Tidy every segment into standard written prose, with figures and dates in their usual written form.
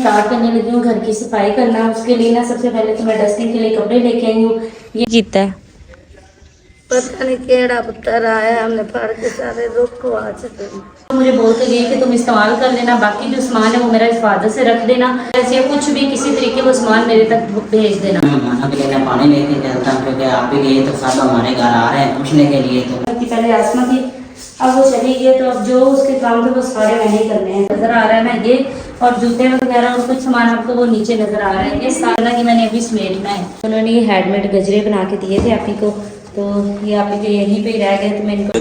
Start करने लगी हूँ घर की सफाई करना। उसके लिए ना सबसे पहले तो मैं डस्टिंग के लिए कपड़े लेके आई हूँ। ये कीता है पता नहीं केड़ा पुत्र आया, हमने फाड़ के सारे रुख वाच दे। मुझे बोल के गई कि तुम इस्तेमाल कर लेना, बाकी जो सामान है वो मेरा हिफाजत से रख देना। ऐसे कुछ भी किसी तरीके वो सामान मेरे तक भेज देना। माना के लिए मैं पानी लेके चलता हूँ क्योंकि आप भी गए तो सब हमारे घर आ रहे हैं पूछने के लिए। तो पहले आसमा थी, अब वो चली गई, तो अब जो उसके काम थे वो सारे मैंने ही करने हैं। नजर आ रहा है ना ये, और जूते वगैरह और कुछ सामान आपको वो नीचे नजर आ रहा है। ये सारा कि मैंने अभी समेटना है। उन्होंने ये हैंडमेड गजरे बना के दिए थे आपी को, तो ये आपी के यहीं पे ही रह गए, तो मैं इनको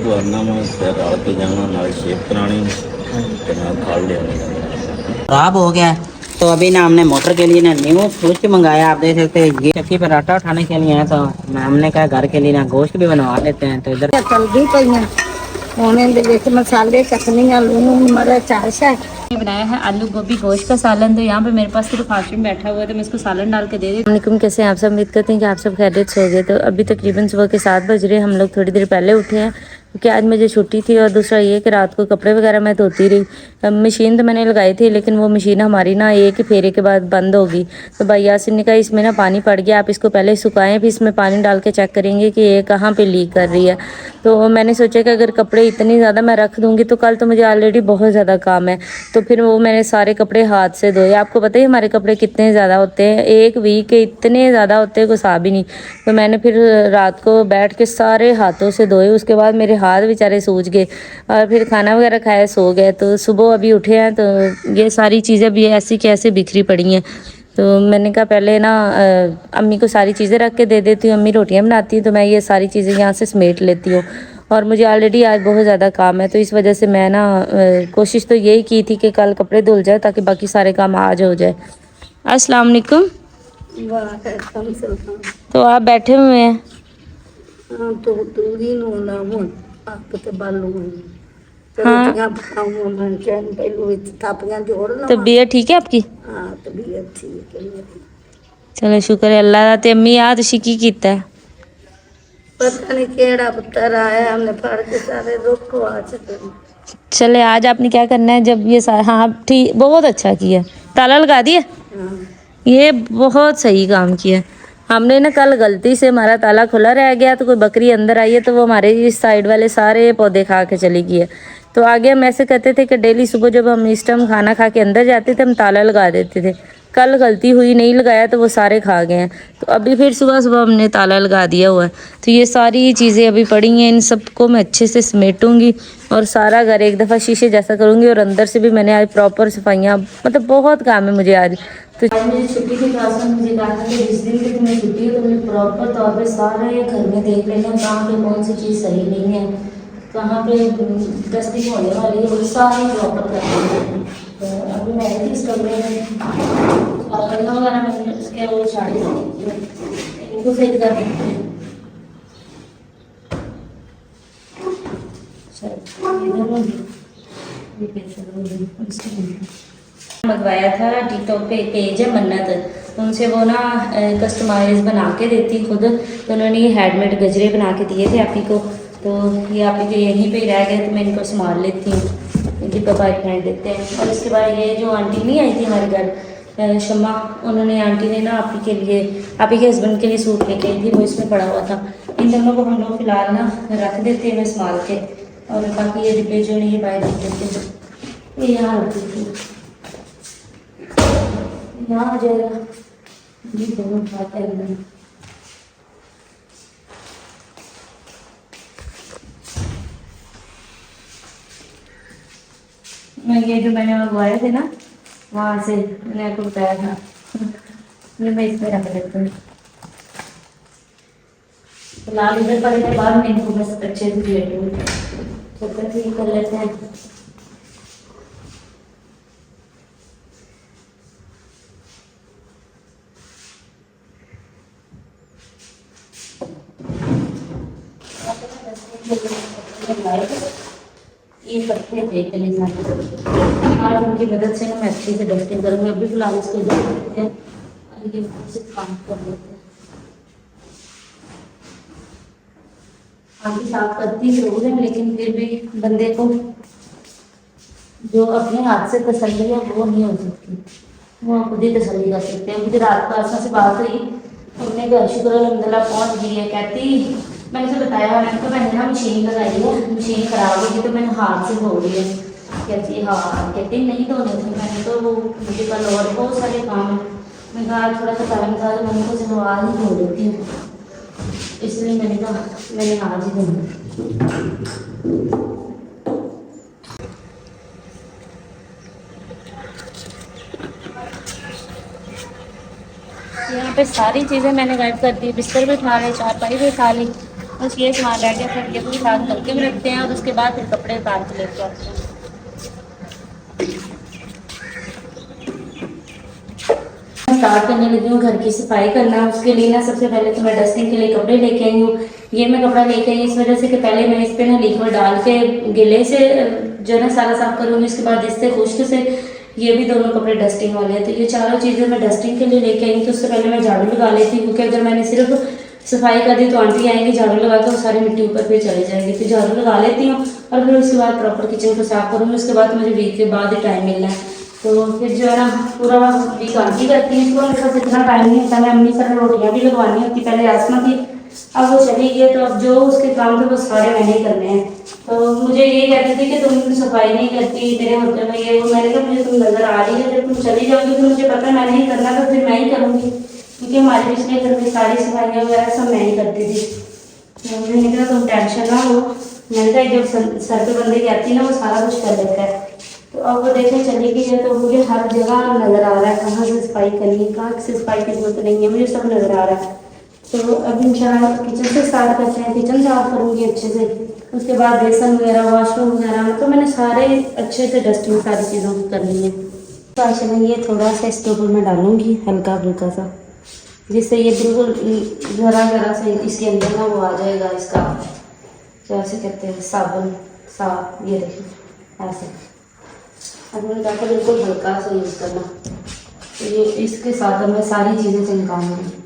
खराब हो गया तो अभी ना हमने मोटर के लिए ना न्यू स्विच मंगाया। आप देख सकते हैं ये चक्की पर आटा उठाने के लिए है, तो हमने कहा घर के लिए ना गोश्त भी बनवा लेते हैं। तो इधर चलदी पई मसाले चटनियाँ लून मिर्च चाशा बनाया है आलू गोभी गोश्त का सालन। तो यहाँ पे मेरे पास सिर्फ हाशिम बैठा हुआ है, तो मैं इसको सालन डाल के दे देती हूँ। कैसे आप सब उम्मीद करते हैं कि आप सब खैरियत से हो गए। तो अभी तकरीबन सुबह के 7 बज रहे हैं। हम लोग थोड़ी देर पहले उठे हैं क्योंकि आज मुझे छुट्टी थी, और दूसरा ये कि रात को कपड़े वगैरह मैं धोती रही। मशीन तो मैंने लगाई थी, लेकिन वो मशीन हमारी ना एक ही फेरे के बाद बंद होगी। तो भाई यासिन ने कहा इसमें ना पानी पड़ गया, आप इसको पहले सुखाएं, फिर इसमें पानी डाल के चेक करेंगे कि ये कहाँ पे लीक कर रही है। तो मैंने सोचा कि अगर कपड़े इतनी ज़्यादा मैं रख दूँगी तो कल तो मुझे ऑलरेडी बहुत ज़्यादा काम है। तो फिर वो मैंने सारे कपड़े हाथ से धोए। आपको पता ही हमारे कपड़े कितने ज़्यादा होते हैं, एक वीक के इतने ज़्यादा होते हैं कुछ हिसाब ही नहीं। तो मैंने फिर रात को बैठ के सारे हाथों से धोए। उसके बाद मेरे हाथ बेचारे सूज गए, और फिर खाना वगैरह खाया सो गए। तो सुबह अभी उठे हैं तो ये सारी चीज़ें भी ऐसी कैसे बिखरी पड़ी हैं। तो मैंने कहा पहले ना अम्मी को सारी चीज़ें रख के दे देती हूँ, अम्मी रोटियाँ बनाती हैं, तो मैं ये सारी चीज़ें यहाँ से समेट लेती हूँ। और मुझे ऑलरेडी आज बहुत ज़्यादा काम है, तो इस वजह से मैं ना कोशिश तो यही की थी कि कल कपड़े धुल जाए ताकि बाकी सारे काम आज हो जाए। अस्सलाम वालेकुम। तो आप बैठे हुए हैं? हाँ, तबीयत ठीक है आपकी? चलो शुक्र है अल्लाह दा। ते अम्मी याद शिकी कीता है। पता नहीं केड़ा पुत्र आया, हमने फाड़ के सारे रुख वाच दे। चले आज आपने क्या करना है जब ये सारा, हाँ ठीक, बहुत अच्छा किया, ताला लगा दिया। ये बहुत सही काम किया। हमने ना कल गलती से हमारा ताला खुला रह गया, तो कोई बकरी अंदर आई है, तो वो हमारे इस साइड वाले सारे पौधे खा के चली गई है। तो आगे हम ऐसे करते थे कि डेली सुबह जब हम इस टाइम खाना खा के अंदर जाते थे हम ताला लगा देते थे। कल गलती हुई, नहीं लगाया, तो वो सारे खा गए हैं। तो अभी फिर सुबह सुबह हमने ताला लगा दिया हुआ है। तो ये सारी चीज़ें अभी पड़ी हैं, इन सबको मैं अच्छे से समेटूंगी और सारा घर एक दफ़ा शीशे जैसा करूँगी। और अंदर से भी मैंने आज प्रॉपर सफाइयाँ, मतलब बहुत काम है मुझे आज। तो आज मुझे छुट्टी थी, क्लास में मुझे कहा था कि जिस दिन की तुम्हें छुट्टी है तुमने प्रॉपर तौर पे सारे घर में देख लेना कहाँ पे कौन सी चीज़ सही नहीं है, कहाँ पे डस्टिंग होने वाली है, वो सारी प्रॉपर कर देंगे। तो अभी मैं थी इस कमरे में और पन्ना वगैरह मैंने उसके वो साड़ी इनको सेट कर देते हैं। मंगवाया था टिकटॉक पे, एक पेज है मन्नत, तो उनसे वो ना कस्टमाइज बना के देती खुद। तो उन्होंने ये हैंडमेड गजरे बना के दिए थे आपी को, तो ये आपी के यहीं पे ही रह गए, तो मैं इनको संभाल लेती हूँ, इनकी पपाई फेंक देते हैं। और इसके बाद ये जो आंटी नहीं आई थी हमारे घर, शम्मा, उन्होंने आंटी ने ना आपी के लिए, आपी के हस्बैंड के लिए सूट लेके आई थी, वो इसमें पड़ा हुआ था। इन दोनों को हम लोग फिलहाल ना रख देते हैं मैं संभाल के, और बाकी ये डिब्बे जो नहीं बाहर रख देते हैं, ये यहाँ रख देती हूँ, यहाँ आ जाएगा जी दोनों खाते हैं। मैं ये जो मैंने मंगवाए थे ना वहाँ से, मैंने आपको बताया था, ये मैं इसमें रख देती हूँ। फिलहाल इधर पड़े के बाद मैं इनको बस अच्छे से लेटूँगी, चक्कर ठीक कर लेते हैं। ये पत्ते थे चले जाते, और उनकी मदद से ना मैं अच्छे से डस्टिंग करूँगी। अभी फिलहाल इसको देते हैं और ये से काम कर लेते हैं। आगे साफ करती जरूर है, लेकिन फिर भी बंदे को जो अपने हाथ से तसल्ली है वो नहीं हो सकती। वो आप खुद ही तसल्ली कर सकते हैं। मुझे रात को आसमा से बात हुई, उन्होंने कहा शुक्र अल्हम्दुलिल्लाह पहुँच गई है। कहती मैंने उसे बताया, मैंने कहा मैंने ना मशीन लगाई है, मशीन ख़राब होगी तो मैंने हाथ से धो ली है। कहती हाँ, कहती नहीं धोने थे, मैंने तो वो मुझे कल और बहुत सारे काम है। मैं कहा थोड़ा सा टाइम था तो मैंने कहा चलो आज ही धो लेती हूँ, इसलिए मैंने कहा मैंने आज ही धोना। यहाँ पे सारी चीज़ें मैंने गायब कर दी, बिस्तर भी उठा ले, चारपाई भी उठा ली, बस ये सामान रह गया। फिर ये भी साथ करके भी रखते हैं और उसके बाद फिर कपड़े उतार के लेके आते हैं। स्टार्ट करने लगी हूँ घर की सफाई करना। उसके लिए ना सबसे पहले तो मैं डस्टिंग के लिए कपड़े लेके आई हूँ। ये मैं कपड़ा लेके आई इस वजह से कि पहले मैं इस पर ना लिक्विड डाल के गिले से जो है ना सारा साफ करूँगी, उसके बाद इससे खुश्क से ये भी दोनों कपड़े डस्टिंग वाले हैं। तो ये चारों चीज़ें मैं डस्टिंग के लिए लेके आई हूँ। तो उससे पहले मैं झाड़ू लगा लेती हूँ, क्योंकि अगर मैंने सिर्फ सफाई कर दी तो आंटी आएंगी झाड़ू लगा कर, वो सारी मिट्टी ऊपर पे चले जाएगी। तो झाड़ू लगा लेती हूँ और फिर उसके बाद प्रॉपर किचन को साफ करूँगी। उसके बाद मुझे वीक के बाद ही टाइम मिलना है, तो फिर जो है ना पूरा वीक आंटी करती है। इसको मेरे पास इतना टाइम नहीं होता, मैं अम्मी सारी रोटियाँ भी लगवानी होती। पहले आसमा थी, अब वो चली गई, तो अब जो उसके काम थे वो सारे मैंने ही करने हैं। तो मुझे ये कहती थी कि तुम सफाई नहीं करती, तेरे होते हुए ये वो। मैंने कहा मुझे तुम नज़र आ रही है, जब तुम चली जाओगी तो मुझे पता है मैंने ही करना, तो फिर मैं ही करूँगी, क्योंकि हमारे पिछले घर में सारी सफाइयाँ वगैरह सब मैं ही करती थी। तो मैंने कहा तुम टेंशन ना लो, मैंने कहा जब सर पे बंदे की आती है ना वो सारा कुछ कर लेता है। तो अब वो देखने चली गई है, तो मुझे हर जगह नज़र आ रहा है कहाँ से सफाई करनी है, कहाँ से सफाई की जरूरत नहीं है, मुझे सब नज़र आ रहा है। तो अब इंशाल्लाह किचन से स्टार्ट करते हैं। किचन साफ करूँगी अच्छे से, उसके बाद बेसन वगैरह, वॉशरूम वगैरह, तो मैंने सारे अच्छे से डस्टिंग सारी चीज़ों को करनी है। तो आज मैं ये थोड़ा सा इसके ऊपर मैं डालूँगी हल्का फुल्का सा, जिससे ये बिल्कुल ज़रा ज़रा से इसके अंदर ना वो आ जाएगा, इसका जैसे कहते हैं साबुन साफ। ये देखिए ऐसे अब मैंने कहा बिल्कुल हल्का सा यूज़ करना। तो ये इसके साथ मैं सारी चीज़ें चमकाऊंगी।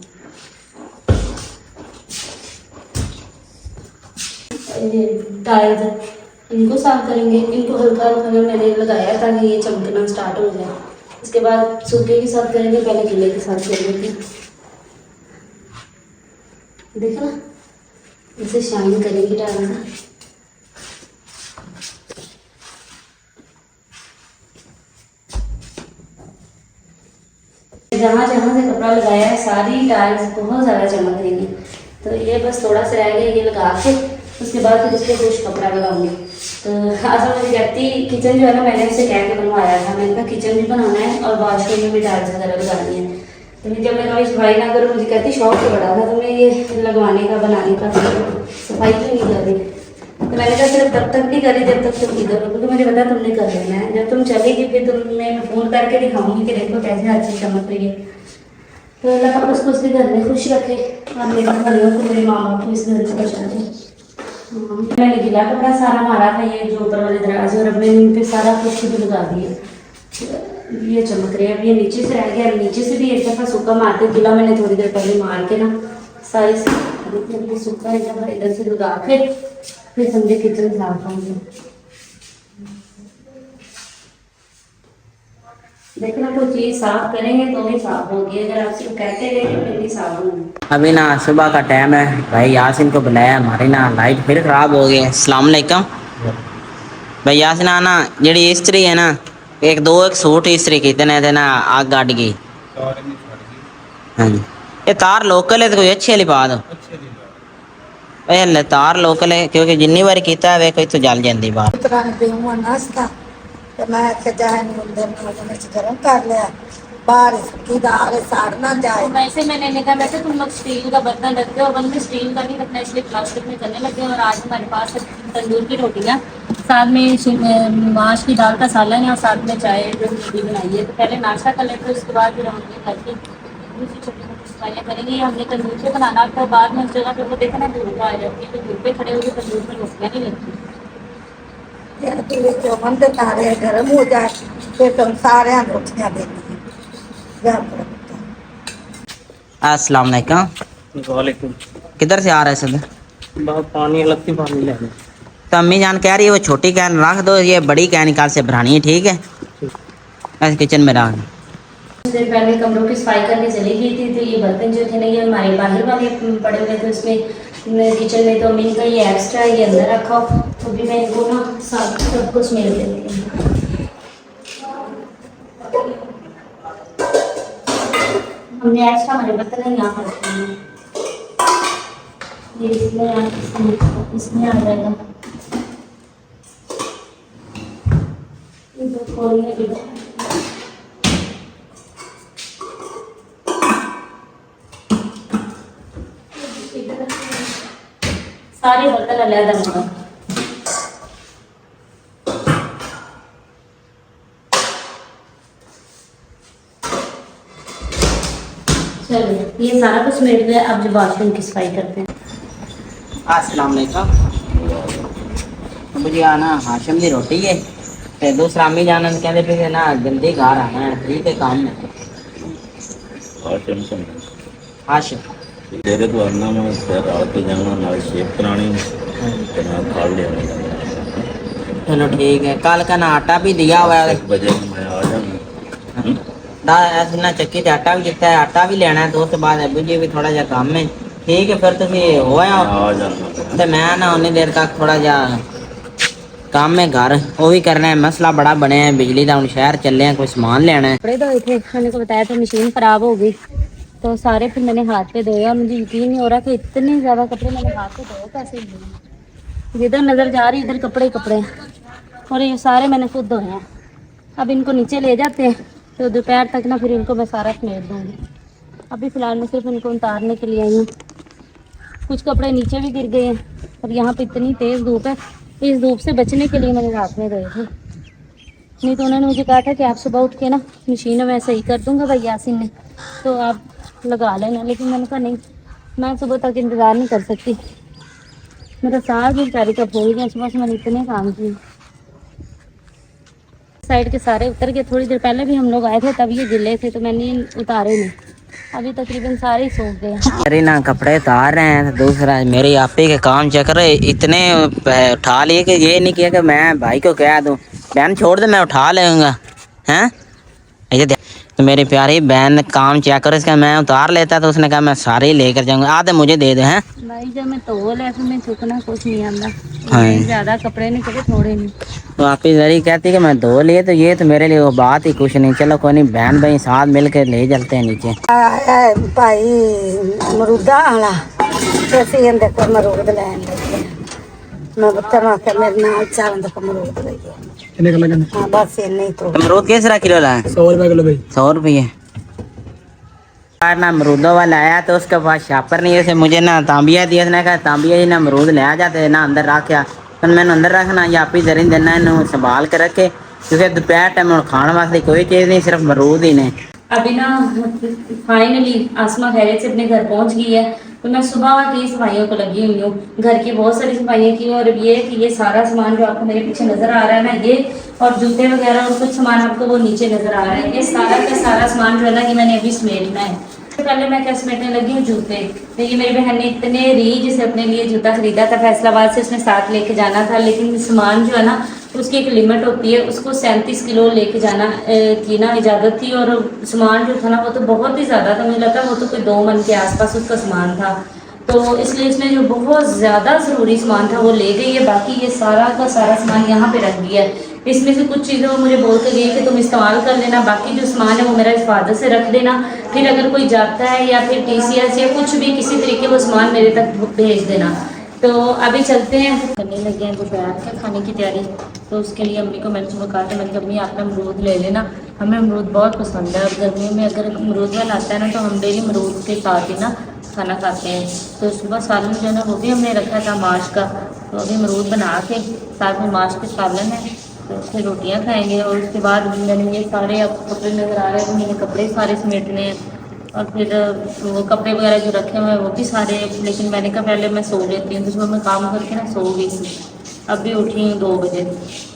ये टाइल्स इनको साफ करेंगे, इनको हल्का हल्का मैंने लगाया ताकि ये चमकना स्टार्ट हो जाए। इसके बाद सूखे के साथ करेंगे, पहले गीले के साथ करेंगे। देखो ना इसे शाइन करेंगे टाइल्स। जहाँ जहाँ से कपड़ा लगाया है सारी टाइल्स बहुत ज़्यादा चमक रही हैं। तो ये बस थोड़ा सा रह गया, ये लगा के उसके बाद फिर इस पर कुछ कपड़ा लगाऊंगी। तो आज मुझे कहती किचन जो है ना मैंने उससे कह के बनवाया था, मैंने कहा किचन भी बनाना है और वॉशरूम में भी टाइल्स वगैरह लगानी है। तो जब मैं कभी सफाई ना करूँ, मुझे कहती शौक तो बड़ा था तुम्हें ये लगवाने का बनाने का, सफाई क्यों नहीं कर रही। तो मैंने कहा सिर्फ तब तक नहीं करी जब तक तुम इधर हो, क्योंकि मुझे पता तुमने कर लेना है। जब तुम चलेगी फिर तुम्हें मैं फ़ोन करके दिखाऊंगी कि देखो कैसे हर चीज़ चमक रही है। तो अल्लाह पाक उसको उसके घर में खुश रखे और मेरे घरों को, मेरे माँ बाप को इस घर से बचा दे। मैंने गीला कपड़ा सारा मारा था ये जो ऊपर वाले दराज, और अब मैंने इन पर सारा कुछ भी लगा दिया। ये चमक रहे हैं। अब ये नीचे से रह गया, नीचे से भी एक दफ़ा सूखा मारते, गीला मैंने थोड़ी देर पहले मार के ना सारी सूखा एक दफ़ा इधर से लगा के फिर समझे किचन साफ होंगे। देखना कोई चीज़ साफ करेंगे तो ही साफ होगी, अगर आप सिर्फ कहते रहेंगे फिर नहीं साफ होंगे। अभी ना सुबह का टाइम है, भाई यासिन को बुलाया, हमारी ना लाइट फिर ख़राब हो गई है। अस्सलाम वालेकुम भाई यासिन, ना जी इस्त्री है ना, एक सूट इस्त्री कितने थे ना, आग गाड़ गई। हाँ जी, ये तार लोकल है तो कोई अच्छी वाली पा दो। तार लोकल है, क्योंकि जिन्नी बार किया है वे कोई तो जल जाती बाहर। नाश्ता तो मैं जाए गर्म कर लिया, बारिश की दाल साड़ ना जाए। वैसे मैंने कहा वैसे तुम लोग स्टील का बर्तन रखते हो, अपन में स्टील का नहीं रखना, इसलिए प्लास्टिक में करने लगे। और आज हमारे पास तंदूर की रोटियाँ, साथ में माश की दाल का सालन है और साथ में चाय जो रोटी बनाई है। तो पहले नाश्ता कर लेते, उसके बाद फिर हम अपने घर की दूसरी छोटी मोटी सफाइयाँ करेंगे। हमने तंदूर पे बनाना, तो बाद में उस जगह पे वो देखना धूप आ जाती है, तो धूप पे खड़े होकर तंदूर में रोटियाँ नहीं लगती। जो बंद तारे गर्म हो जाए फिर तुम सारे रोटियाँ देती हैं। अस्सलाम वालेकुम। किधर से आ रहे हैं सर? पानी अलग से पानी लेने। तो अम्मी जान कह रही है वो छोटी कैन रख दो, ये बड़ी कैन निकाल से भरानी है, ठीक है? ऐसे किचन में रख दो। देर पहले कमरों की सफाई करके चली गई थी, तो ये बर्तन जो थे ना ये हमारे बाहर वाले पड़े हुए थे उसमें किचन में, तो अम्मी का ये एक्स्ट्रा ये अंदर रखा, तो भी मैं इनको ना सबको स्मेल देती हूँ। हमने एक्स्ट्रा हमारे बर्तन यहाँ पर रखे हैं, ये इसमें आ जाएगा, ये दो खोलने के बाद सारे बर्तन अलग होगा। चलिए ये सारा कुछ मेरे लिए, अब जो बाथरूम की सफाई करते हैं। अस्सलाम वालेकुम। मुझे आना हाशिम की रोटी है, ते दूसरा अम्मी जान कहते पे ना जल्दी घर आना है, ठीक है काम में। हाशिम तेरे को आना मैं फिर आते जाना नाल शेप करानी ते ना खा लेना। चलो ठीक है, कल का ना आटा भी दिया हुआ है, 1 बजे मैं आ जाऊंगा। दा ऐसे ना चक्की से आटा भी जितना है, आटा भी लेना है, तो उसके बाद अभी जी भी थोड़ा जा काम है, ठीक है। फिर तुम होया आ जाना तो मैं ना उन्नी देर तक थोड़ा जा काम में घर वो भी करना है, मसला बड़ा बने है बिजली का, हम शहर चले हैं, कोई सामान लेना है। कपड़े धोए थे, मैंने को बताया था मशीन खराब हो गई, तो सारे फिर मैंने हाथ पे धोए, और मुझे यकीन नहीं हो रहा कि इतने ज़्यादा कपड़े मैंने हाथ पे धोए कैसे धोए। जिधर नज़र जा रही इधर कपड़े कपड़े, और ये सारे मैंने खुद धोए हैं। अब इनको नीचे ले जाते हैं, तो दोपहर तक ना फिर इनको मैं सारा समेट दूँगी। अभी फ़िलहाल मैं सिर्फ इनको उतारने के लिए आई हूँ। कुछ कपड़े नीचे भी गिर गए हैं, और यहाँ पे इतनी तेज़ धूप है, इस धूप से बचने के लिए मैंने रात में धोए थे। नहीं तो उन्होंने मुझे कहा था कि आप सुबह उठ के ना मशीन में सही कर दूँगा भाई यासिन ने, तो आप लगा लेना, लेकिन मैंने कहा नहीं, मैं सुबह तक इंतज़ार नहीं कर सकती। मेरा साथ भी बेचारी का भूल गया, सुबह से मैंने इतने काम किए। साइड के सारे उतर गए, थोड़ी देर पहले भी हम लोग आए थे तब ये गिले थे, तो मैंने उतारे नहीं, अभी तकरीबन सारे ही सूख गए। अरे ना कपड़े उतार रहे हैं, तो दूसरा मेरे आपे के काम चेक रहे इतने उठा लिए कि ये नहीं किया कि मैं भाई को कह दूं बहन छोड़ दे मैं उठा लेऊंगा, हैं ऐसे तो मेरी प्यारी बहन काम चेक करो इसका, मैं उतार लेता तो उसने कहा मैं सारे ही लेकर जाऊंगा, आधे मुझे दे दे। हैं भाई जब मैं तोल है फिर मैं चुकना कुछ नहीं आंदा, हाँ। ज़्यादा कपड़े नहीं चुके, थोड़े नहीं। तो आप जरी कहती कि मैं धो लिए, तो ये तो मेरे लिए वो बात ही कुछ नहीं। चलो कोई नहीं, बहन भाई साथ मिल के ले चलते हैं नीचे। आया भाई मरूदा वाला, तो ਅਸੀਂ ਇਹਦੇ ਕੋਲ ਮਰੂਦ ਲੈਣ ਲੱਗੇ ਮੈਂ ਬੱਚਾ ਮੈਂ ਕਿ ਮੇਰੇ ਨਾਲ ਚੱਲਣ ਦਾ ਮਰੂਦ ਲਈਏ। कितने का लगा? ਹਾਂ ਬਸ ਇੰਨੇ ਹੀ ਤੋਂ अमरूद किस तरह किलो लाए? 100 रुपए किलो भाई। 100 रुपये। ना अमरूदों वाला आया तो उसके पास शापर नहीं, उसे मुझे ना तांबिया दिया, उसने कहा तांबिया जी ना अमरूद ले आ जाते ना अंदर रखा, तो मैंने अंदर रखना या आप ही जरिन देना इन्हों संभाल के रखे, क्योंकि दोपहर टाइम खाने वास्ते कोई चीज़ नहीं, सिर्फ अमरूद ही ने। अभी ना फाइनली आसमा खैरियत से अपने घर पहुंच गई है, तो मैं सुबह की सफाइयों को लगी हुई हूँ। घर की बहुत सारी सफाइयाँ की, और ये कि ये सारा सामान जो आपको मेरे पीछे नज़र आ रहा है ना, ये और जूते वगैरह और कुछ सामान आपको वो नीचे नज़र आ रहा है, ये सारा का सारा सामान जो है ना कि मैंने अभी समेटना है। तो पहले मैं क्या समेटने लगी हूँ जूते, तो ये मेरी बहन ने इतने रीझ से अपने लिए जूता खरीदा था, फैसलाबाद से उसने साथ लेके जाना था, लेकिन सामान जो है ना उसकी एक लिमिट होती है, उसको 37 किलो लेके जाना की ना इजाज़त थी, और सामान जो था ना वो तो बहुत ही ज़्यादा था, मुझे लगता है वो तो कोई 2 मन के आसपास उसका सामान था, तो इसलिए इसने जो बहुत ज़्यादा ज़रूरी सामान था वो ले गई है। बाकी ये सारा का सारा सामान यहाँ पे रख दिया है। इसमें से कुछ चीज़ें वो मुझे बोल कर गई कि तुम इस्तेमाल कर लेना, बाकी जो सामान है वो मेरा हिफाजत से रख देना, फिर अगर कोई जाता है या फिर TCS या कुछ भी किसी तरीके वो सामान मेरे तक भेज देना। तो अभी चलते हैं, करने लगे हैं दोपहर के खाने की तैयारी। तो उसके लिए अम्मी को मैंने सुबह कहा था, मैंने कहा अम्मी आप अमरूद ले लेना, हमें अमरूद बहुत पसंद है, और गर्मियों में अगर अमरूद बनाता है ना तो हम डेली अमरूद के साथ ही ना खाना खाते हैं। तो सुबह सालन जो है ना वो भी हमने रखा था माश का, तो अभी अमरूद बना के साथ में माश के सालन है, तो फिर रोटियां खाएंगे। और उसके बाद मैंने ये सारे अब कपड़े नज़र आ रहे हैं, मैंने कपड़े सारे समेटने हैं, और फिर वो कपड़े वगैरह जो रखे हुए हैं वो भी सारे, लेकिन मैंने कहा पहले मैं सो लेती हूँ, तो सुबह मैं काम करके ना सो गई थी, अभी उठी हूँ 2 बजे,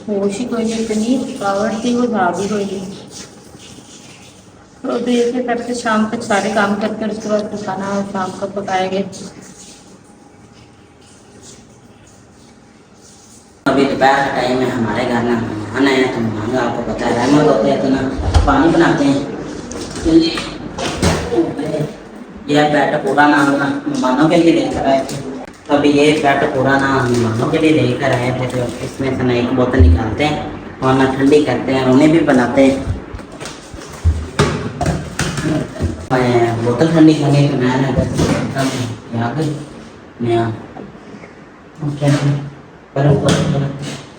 होश ही कोई नहीं, इतनी थकावट थी वो जा भी कोई नहीं। तो देर से करके शाम तक सारे काम करके, और उसके बाद फिर खाना शाम का पकाएंगे। अभी दोपहर का टाइम है, हमारे घर ना मेहमान आए हैं, तो मेहमान आपको पता है रहमत होते हैं, तो ना पानी बनाते हैं, ये बैट पूरा ना मेहमानों के लिए लेकर आए थे। तो अभी ये बैट पूरा ना मेहमानों के लिए लेकर आए थे। तो इसमें से ना एक बोतल निकालते हैं और ना ठंडी करते हैं, उन्हें भी बनाते हैं। बोतल ठंडी करने तो मैं ना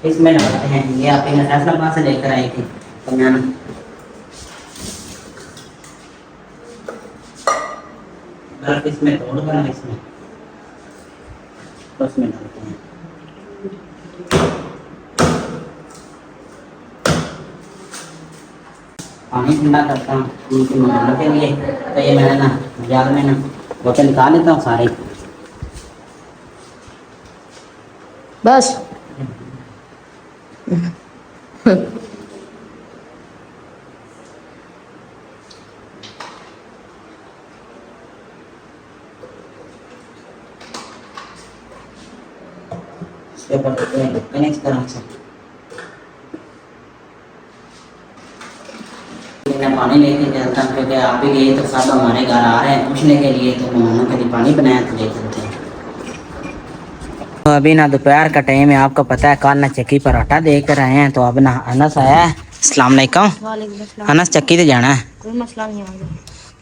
इसमें डालते हैं। ये आप फैसलाबाद से लेकर आई थी बनियान। बर्फ इसमें तोड़कर ना इसमें डालते हैं। पानी ठंडा करता हूँ उनके मेहमानों के लिए। तो ये मैंने ना जार में ना बोतल निकाल लेता हूँ सारी। बस इसके ऊपर इस तरह से मैं पानी लेके चलता हूँ, क्योंकि आप ही गए तो सब हमारे घर आ रहे हैं पूछने के लिए, तो मेहमानों के लिए पानी बनाया तो ले चलते हैं। तो अभी ना दोपहर का टाइम है, आपको पता है कल ना चक्की पर आटा दे कर आए हैं। तो अब ना अनस आया है। अस्सलाम वालेकुम। अनस चक्की तो जाना है। कोई मसला नहीं आ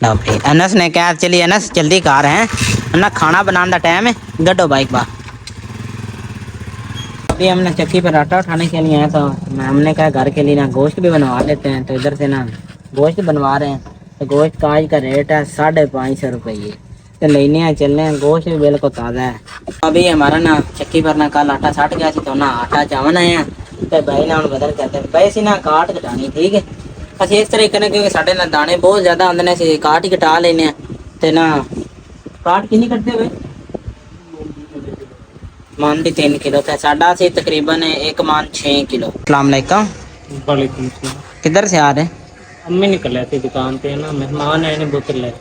लो भाई अनस ने कहा चलिए अनस जल्दी कार है ना, खाना बनाने का टाइम है, गड्ढो बाइक बा। अभी हमने चक्की पर आटा उठाने के लिए आया, तो हमने कहा घर के लिए ना गोश्त भी बनवा लेते हैं। तो इधर से ना गोश्त बनवा रहे हैं। तो गोश्त का आज का रेट है 550 रुपये। तो लेने हैं चलने हैं, गोश्त भी बिल्कुल ताज़ा है। अभी हमारा ना चक्की पर ना कल आटा सट गया तो ना आटा चावन आए हैं। तो भाई ना हम बदल कहते हैं भाई सी ना काट कटानी ठीक है। अच्छा इस तरीके ने, क्योंकि साढ़े ना दाने बहुत ज़्यादा आते हैं, से काट ही कटा लेने हैं। तो ना काट कितनी करते भाई मान दी 3 किलो। तो साढ़ा से तकरीबन 1 मान 6 किलो। अस्सलाम वालेकुम। किधर से आ रहे हैं? अम्मी निकल आए थे दुकान पे ना, मेहमान आए ने बोतल लाए।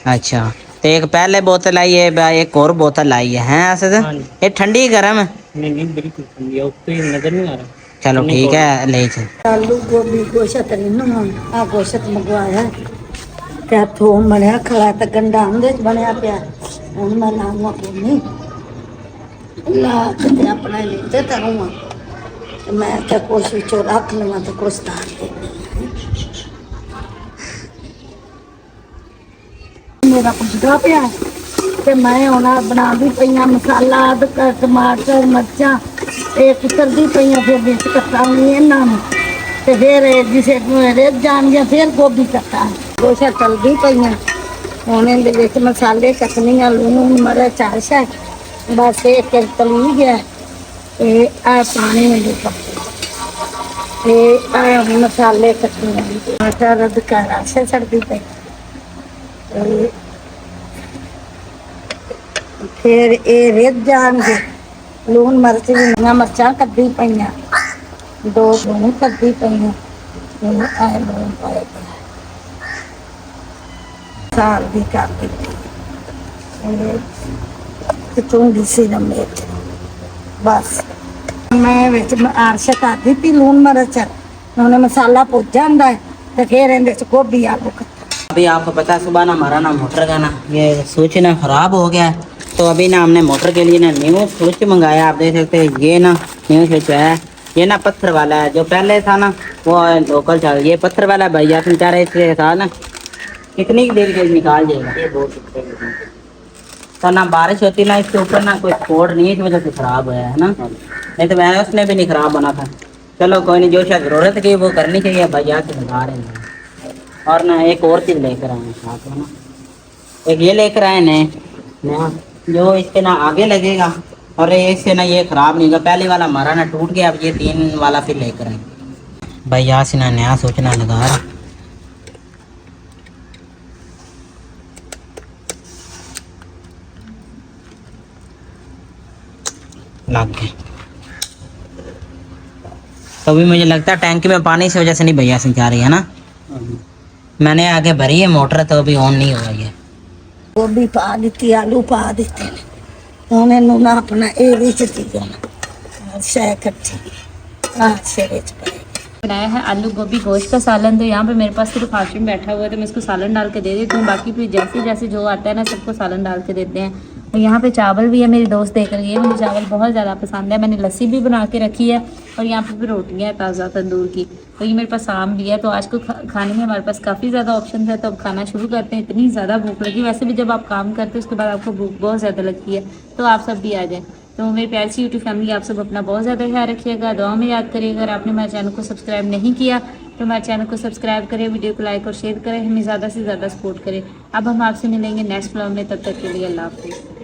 अच्छा तो एक पहले बोतल आई है, एक और बोतल आई है हैं ऐसे तो? हाँ जी। ये ठंडी गर्म है? नहीं बिल्कुल ठंडी है, उसको नजर नहीं आ रहा। चलो ठीक है ले चल। आलू गोभी गोश्त आ गोश्त मंगवाया क्या थोम बनया खड़ा तो गंडा अंदर बनया पिया। हूँ मैं लाऊंगा कोनी ला के अपना लेते तरूँगा। तो मैं क्या कोशिश चो रख लूँगा तो कुछ तार मेरा कुछ गा पिया ते मैं होना बना दी पईयां मसाला अदरक टमाटर मिर्चा एक करदी पईयां फिर बीच कटांगी इन्हां ते फिर जिसे रेत जाणगियां फिर गोभी कटा गोशा तलदी पईयां हुण इहदे विच मसाले कटनियां लूण मिर्च चाशा बस एक तली गया ते आ पानी में ते आ मसाले कटने टमाटर अदरक राशे छड़दी पई। फिर ये रेत जाएंगे लून मिर्च भी नया मिर्चा कद्दी पईयां 2 लून कद्दी पईयां लून पाए साल भी कर दी चूंगी सी मेथ बस मैं विच आरश कर दी लून मिर्च उन्हें मसाला भुज जाता है तो फिर इहदे च गोभी आलू। अभी आपको पता है सुबह ना हमारा ना मोटर का ना ये स्विच ना ख़राब हो गया है। तो अभी ना हमने मोटर के लिए ना न्यू स्विच मंगाया। आप देख सकते हैं ये ना न्यू स्विच है। ये ना पत्थर वाला है, जो पहले था ना वो लोकल था। ये पत्थर वाला भैया तुम चाह रहे इसलिए था ना कितनी देर के निकाल जाएगा। ये तो ना बारिश होती ना इसके ऊपर ना कोई स्पोर्ट नहीं, इस वजह से ख़राब हुआ है ना, नहीं तो मैं उसने भी नहीं ख़राब बना था। चलो कोई नहीं, जो शायद ज़रूरत की वो करनी चाहिए भैया से लगा रहे हैं। और ना एक और चीज़ लेकर आए हैं साथ में ना, एक ये लेकर आए नया जो इसके ना आगे लगेगा और इससे ना ये ख़राब नहीं होगा। पहले वाला हमारा ना टूट गया, अब ये 3 वाला फिर लेकर आए भैया से ना नया सोचना लगा रहा। लग गए तो भी मुझे लगता है टैंकी में पानी इस वजह से नहीं भैया से जा रही है ना। मैंने आगे भरी है मोटर तो अभी ऑन नहीं हुआ है। गोभी पा दी आलू पा दिते उन्हें ना अपना ये दी शाय कट्ठी शेरे बनाया है आलू गोभी गोश्त का सालन। तो यहाँ पे मेरे पास सिर्फ हाशिम बैठा हुआ है तो मैं इसको सालन डाल के दे देती हूँ। बाकी फिर जैसे जैसे जो आता है ना सबको सालन डाल के देते हैं। और यहाँ पे चावल भी है, मेरी दोस्त देख रही है, मुझे चावल बहुत ज़्यादा पसंद है। मैंने लस्सी भी बना के रखी है और यहाँ पे भी रोटियाँ हैं ताज़ा तंदूर की। तो ये मेरे पास आम भी है। तो आज को खाने में हमारे पास काफ़ी ज़्यादा ऑप्शन है। तो अब खाना शुरू करते हैं। इतनी ज़्यादा भूख लगी, वैसे भी जब आप काम करते हैं उसके बाद आपको भूख बहुत ज़्यादा लगती है। तो आप सब भी आ जाएँ। तो मेरी प्यारी सी यूट्यूब फैमिली, आप सब अपना बहुत ज़्यादा ख्याल रखिएगा, दुआ में याद करिएगा। अगर आपने हमारे चैनल को सब्सक्राइब नहीं किया तो हमारे चैनल को सब्सक्राइब करें, वीडियो को लाइक और शेयर करें, हमें ज़्यादा से ज़्यादा सपोर्ट करें। अब हम आपसे मिलेंगे नेक्स्ट व्लॉग में, तब तक के लिए अल्लाह हाफिज़।